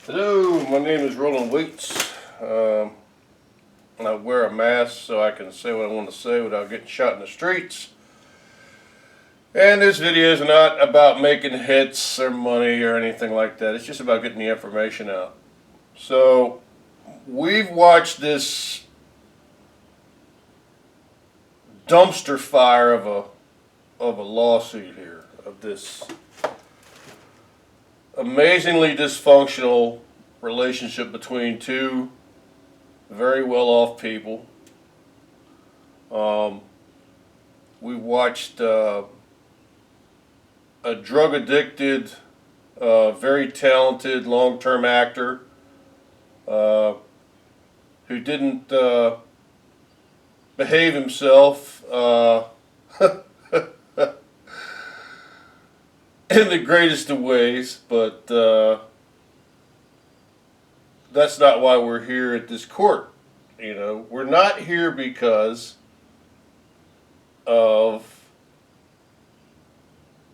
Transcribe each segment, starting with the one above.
Hello, my name is Roland Waits. And I wear a mask so I can say what I want to say without getting shot in the streets. And this video is not about making hits or money or anything like that. It's just about getting the information out. So, we've watched this dumpster fire of a lawsuit here, of this amazingly dysfunctional relationship between two very well-off people. We watched a drug-addicted, very talented long-term actor who didn't behave himself in the greatest of ways, but that's not why we're here at this court. You know, we're not here because of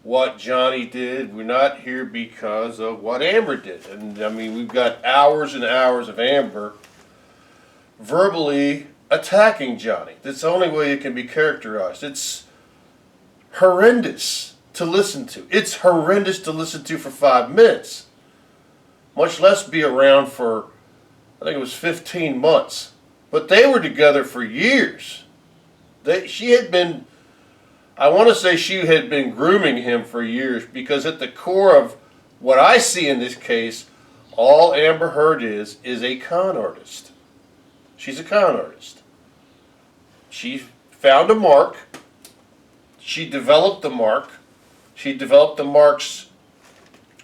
what Johnny did. We're not here because of what Amber did. And I mean, we've got hours and hours of Amber verbally attacking Johnny. That's the only way it can be characterized. It's horrendous to listen to. It's horrendous to listen to for 5 minutes, much less be around for, I think it was 15 months. But they were together for years. She had been, I want to say she had been grooming him for years, because at the core of what I see in this case, all Amber Heard is a con artist. She's a con artist. She found a mark. She developed the mark. She developed the mark's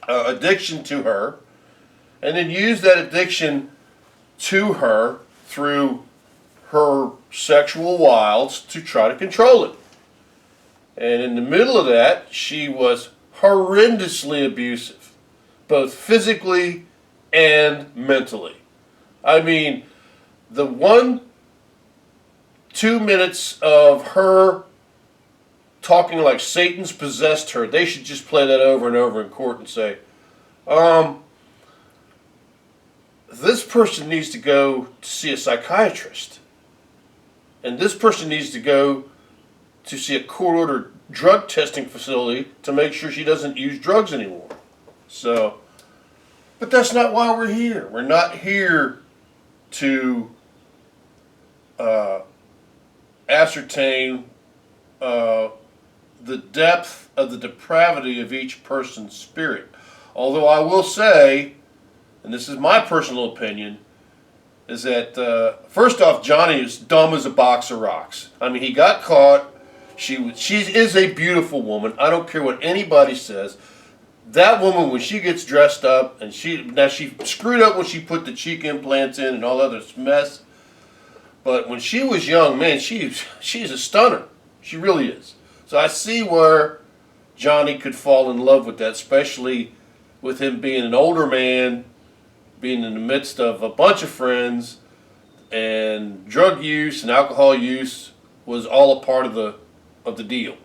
addiction to her, and then used that addiction to her through her sexual wilds to try to control it. And in the middle of that, she was horrendously abusive, both physically and mentally. I mean, the 1-2 minutes of her talking like Satan's possessed her, they should just play that over and over in court and say, this person needs to go to see a psychiatrist. And this person needs to go to see a court-ordered drug testing facility to make sure she doesn't use drugs anymore. So, but that's not why we're here. We're not here to ascertain the depth of the depravity of each person's spirit. Although I will say, and this is my personal opinion, is that first off, Johnny is dumb as a box of rocks. I mean, he got caught. She is a beautiful woman. I don't care what anybody says. That woman, when she gets dressed up, and she screwed up when she put the cheek implants in and all that other mess. But when she was young, man, she's a stunner. She really is. So I see where Johnny could fall in love with that, especially with him being an older man, being in the midst of a bunch of friends, and drug use and alcohol use was all a part of the deal.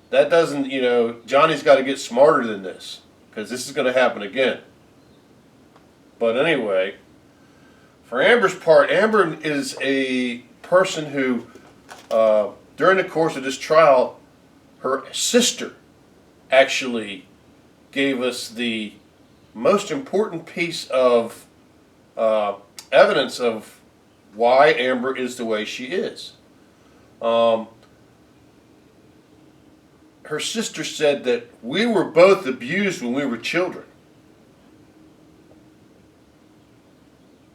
That doesn't, Johnny's got to get smarter than this, because this is going to happen again. But anyway, for Amber's part, Amber is a person who, during the course of this trial, her sister actually gave us the most important piece of evidence of why Amber is the way she is. Her sister said that we were both abused when we were children.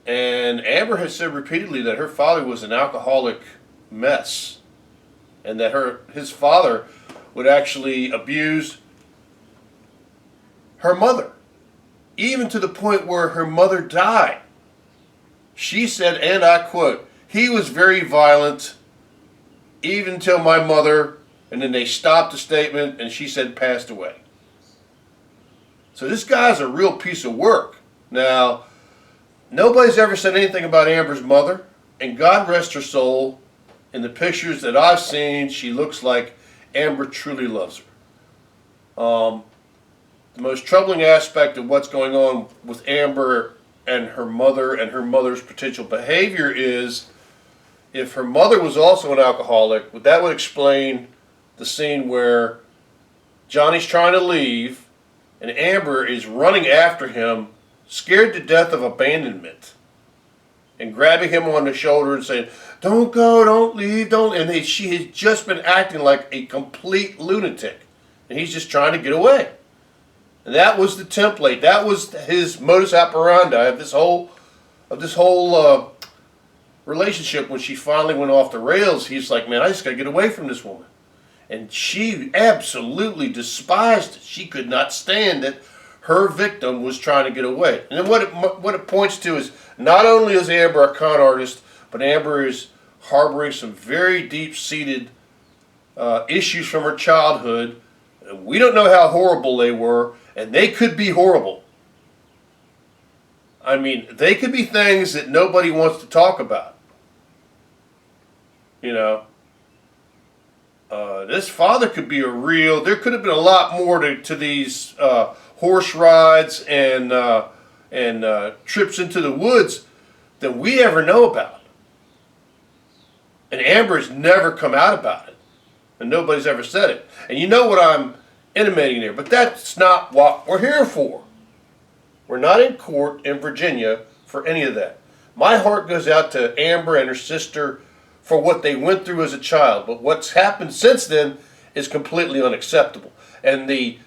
And Amber has said repeatedly that her father was an alcoholic mess, and that his father would actually abuse her mother, even to the point where her mother died. She said, and I quote, "He was very violent, even till my mother," and then they stopped the statement, and she said passed away. So this guy's a real piece of work. Now, nobody's ever said anything about Amber's mother, and God rest her soul, in the pictures that I've seen, she looks like Amber truly loves her. the most troubling aspect of what's going on with Amber and her mother's potential behavior is, if her mother was also an alcoholic, that would explain the scene where Johnny's trying to leave and Amber is running after him, scared to death of abandonment, and grabbing him on the shoulder and saying, "Don't go, don't leave, don't." And she has just been acting like a complete lunatic, and he's just trying to get away. And that was the template. That was his modus operandi of this whole relationship. When she finally went off the rails, he's like, "Man, I just got to get away from this woman." And she absolutely despised it. She could not stand that her victim was trying to get away. And then what it points to is, not only is Amber a con artist, but Amber is harboring some very deep-seated issues from her childhood. We don't know how horrible they were, and they could be horrible. I mean, they could be things that nobody wants to talk about. You know, this father could be there could have been a lot more to these horse rides and trips into the woods than we ever know about. And Amber's never come out about it. And nobody's ever said it. And you know what I'm intimating there, but that's not what we're here for. We're not in court in Virginia for any of that. My heart goes out to Amber and her sister for what they went through as a child, but what's happened since then is completely unacceptable. And the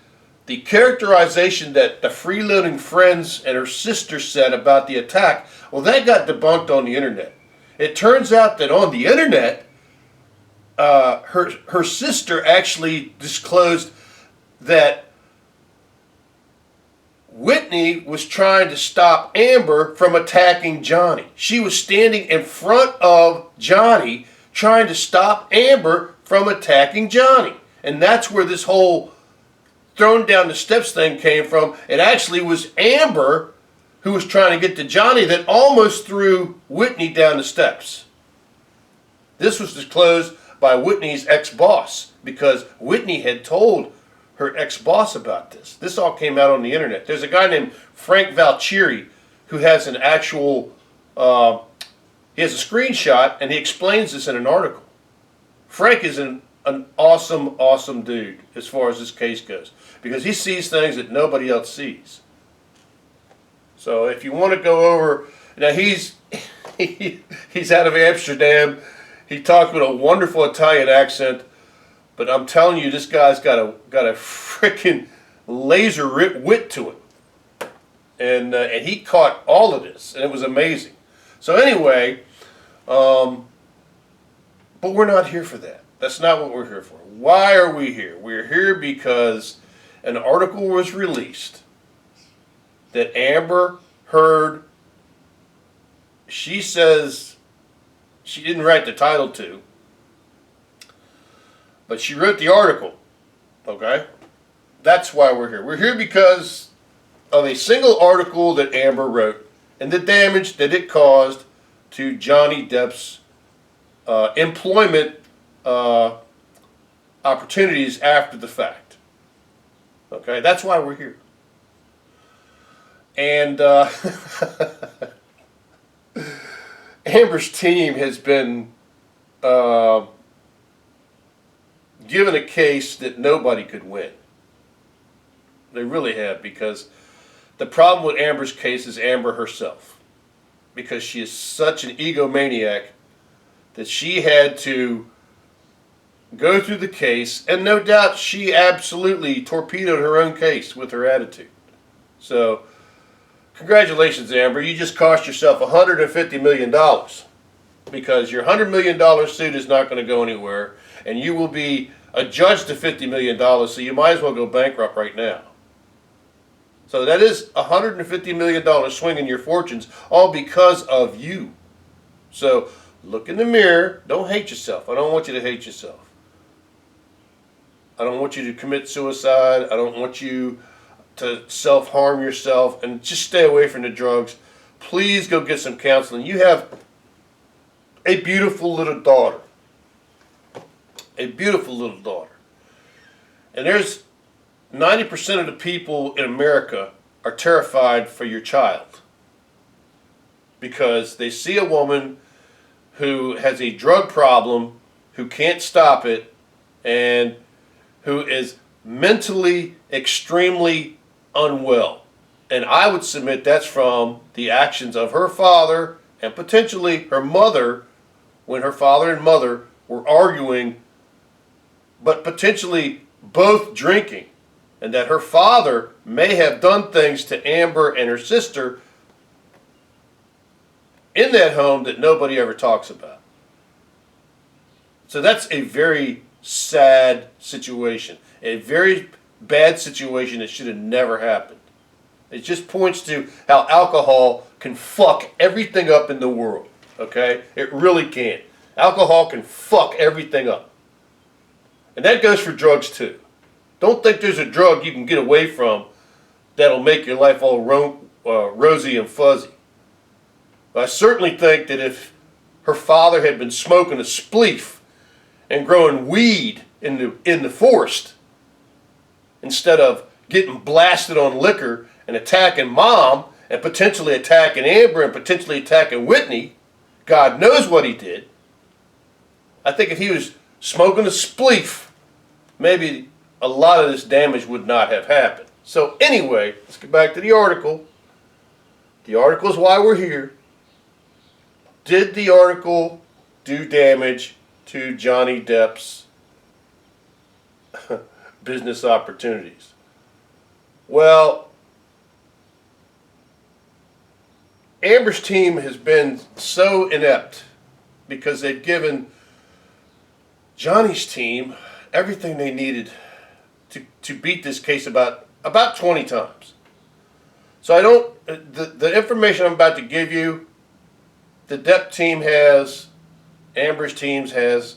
characterization that the freeloading friends and her sister said about the attack, well, that got debunked on the internet. It turns out that on the internet, her sister actually disclosed that Whitney was trying to stop Amber from attacking Johnny. She was standing in front of Johnny trying to stop Amber from attacking Johnny. And that's where this whole thrown down the steps thing came from. It actually was Amber who was trying to get to Johnny that almost threw Whitney down the steps. This was disclosed by Whitney's ex-boss because Whitney had told her ex-boss about this. This all came out on the internet. There's a guy named Frank Valchieri who has an actual, he has a screenshot and he explains this in an article. Frank is an awesome, awesome dude as far as this case goes because he sees things that nobody else sees. So if you want to go over, now he's out of Amsterdam. He talks with a wonderful Italian accent. But I'm telling you, this guy's got a freaking laser wit to him, and he caught all of this, and it was amazing. So anyway, but we're not here for that. That's not what we're here for. Why are we here? We're here because an article was released that Amber Heard. She says she didn't write the title to. But she wrote the article, okay? That's why we're here. We're here because of a single article that Amber wrote and the damage that it caused to Johnny Depp's employment opportunities after the fact. Okay, that's why we're here. And Amber's team has been given a case that nobody could win. They really have, because the problem with Amber's case is Amber herself. Because she is such an egomaniac that she had to go through the case, and no doubt she absolutely torpedoed her own case with her attitude. So, congratulations, Amber. You just cost yourself $150 million. Because your $100 million suit is not going to go anywhere, and you will be adjudged to $50 million, so you might as well go bankrupt right now. So that is $150 million swing in your fortunes, all because of you. So look in the mirror. Don't hate yourself. I don't want you to hate yourself. I don't want you to commit suicide. I don't want you to self-harm yourself, and just stay away from the drugs. Please go get some counseling. You have a beautiful little daughter. A beautiful little daughter. And there's 90% of the people in America are terrified for your child because they see a woman who has a drug problem, who can't stop it, and who is mentally extremely unwell. And I would submit that's from the actions of her father and potentially her mother when her father and mother were arguing, but potentially both drinking. And that her father may have done things to Amber and her sister in that home that nobody ever talks about. So that's a very sad situation, a very bad situation that should have never happened. It just points to how alcohol can fuck everything up in the world, okay? It really can. Alcohol can fuck everything up. And that goes for drugs too. Don't think there's a drug you can get away from that'll make your life all rosy and fuzzy. But I certainly think that if her father had been smoking a spleef and growing weed in the forest instead of getting blasted on liquor and attacking Mom and potentially attacking Amber and potentially attacking Whitney, God knows what he did. I think if he was smoking a spleef, maybe a lot of this damage would not have happened. So anyway, let's get back to the article. The article is why we're here. Did the article do damage to Johnny Depp's business opportunities? Well, Amber's team has been so inept because they've given Johnny's team everything they needed to beat this case about 20 times. So I don't, the information I'm about to give you, the Depp team has, Amber's teams has,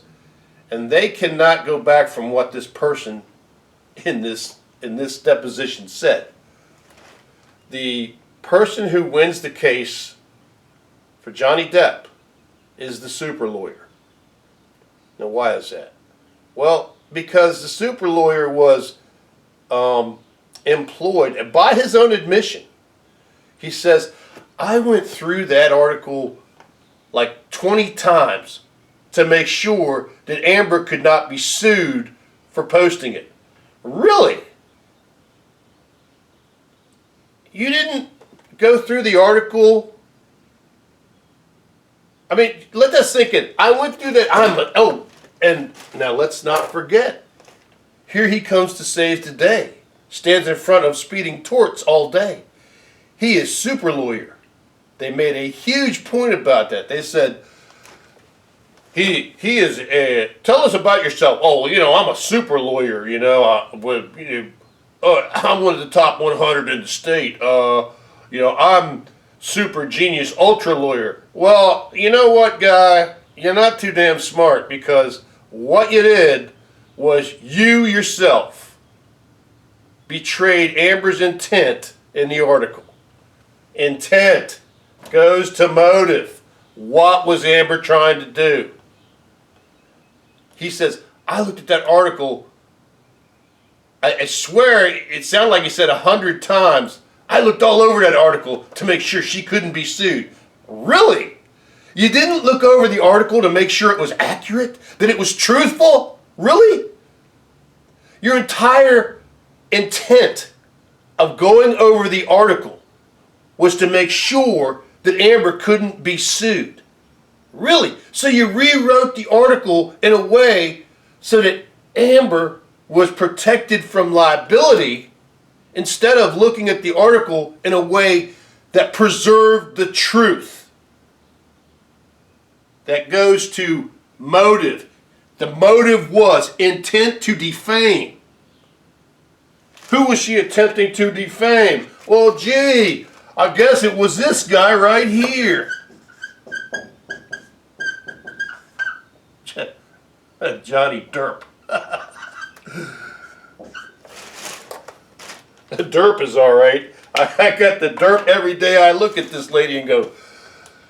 and they cannot go back from what this person in this deposition said. The person who wins the case for Johnny Depp is the super lawyer. Now why is that? Well, because the super lawyer was employed, and by his own admission, he says, I went through that article like 20 times to make sure that Amber could not be sued for posting it. Really? You didn't go through the article? I mean, let that sink in. I went through that. And now let's not forget. Here he comes to save the day. Stands in front of speeding torts all day. He is super lawyer. They made a huge point about that. They said, he is tell us about yourself. Oh, I'm a super lawyer, I'm one of the top 100 in the state. I'm super genius ultra lawyer. Well, you know what, guy? You're not too damn smart, because what you did was you yourself betrayed Amber's intent in the article. Intent goes to motive. What was Amber trying to do? He says, I looked at that article, I swear it sounded like he said 100 times. I looked all over that article to make sure she couldn't be sued. Really? You didn't look over the article to make sure it was accurate? That it was truthful? Really? Your entire intent of going over the article was to make sure that Amber couldn't be sued. Really? So you rewrote the article in a way so that Amber was protected from liability instead of looking at the article in a way that preserved the truth. That goes to motive. The motive was intent to defame. Who was she attempting to defame? Well, gee, I guess it was this guy right here. Johnny Depp. Derp is all right. I got the derp every day. I look at this lady and go,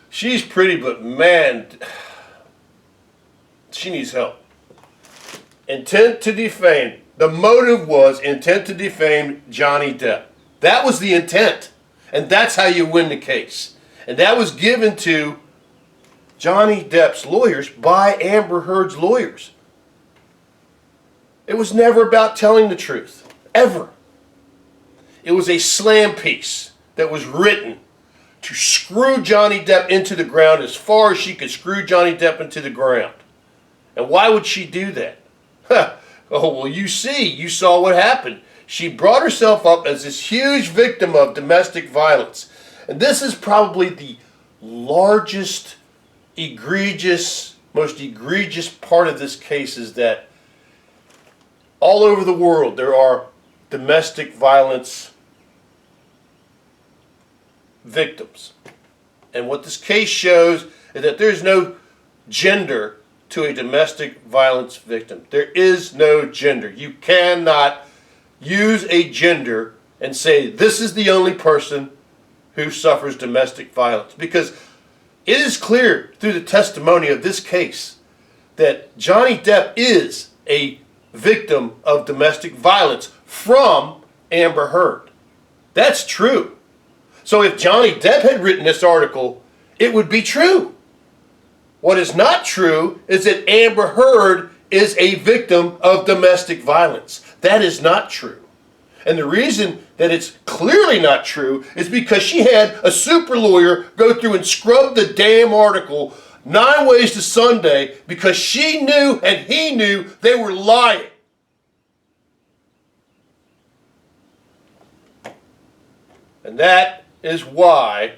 she's pretty, but man, she needs help. Intent to defame. The motive was intent to defame Johnny Depp. That was the intent. And that's how you win the case. And that was given to Johnny Depp's lawyers by Amber Heard's lawyers. It was never about telling the truth. Ever. It was a slam piece that was written to screw Johnny Depp into the ground as far as she could screw Johnny Depp into the ground. And why would she do that? Oh, well, you saw what happened. She brought herself up as this huge victim of domestic violence. And this is probably the largest, most egregious part of this case, is that all over the world there are domestic violence victims. And what this case shows is that there's no gender to a domestic violence victim. There is no gender. You cannot use a gender and say this is the only person who suffers domestic violence, because it is clear through the testimony of this case that Johnny Depp is a victim of domestic violence from Amber Heard. That's true. So if Johnny Depp had written this article, it would be true. What is not true is that Amber Heard is a victim of domestic violence. That is not true. And the reason that it's clearly not true is because she had a super lawyer go through and scrub the damn article 9 ways to Sunday, because she knew and he knew they were lying. And that is why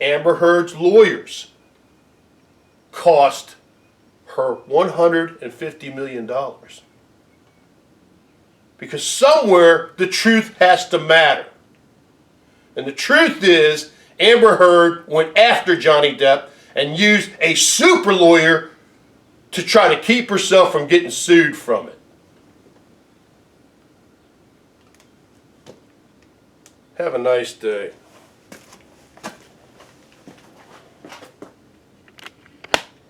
Amber Heard's lawyers cost her $150 million. Because somewhere the truth has to matter. And the truth is, Amber Heard went after Johnny Depp and used a super lawyer to try to keep herself from getting sued from it. Have a nice day.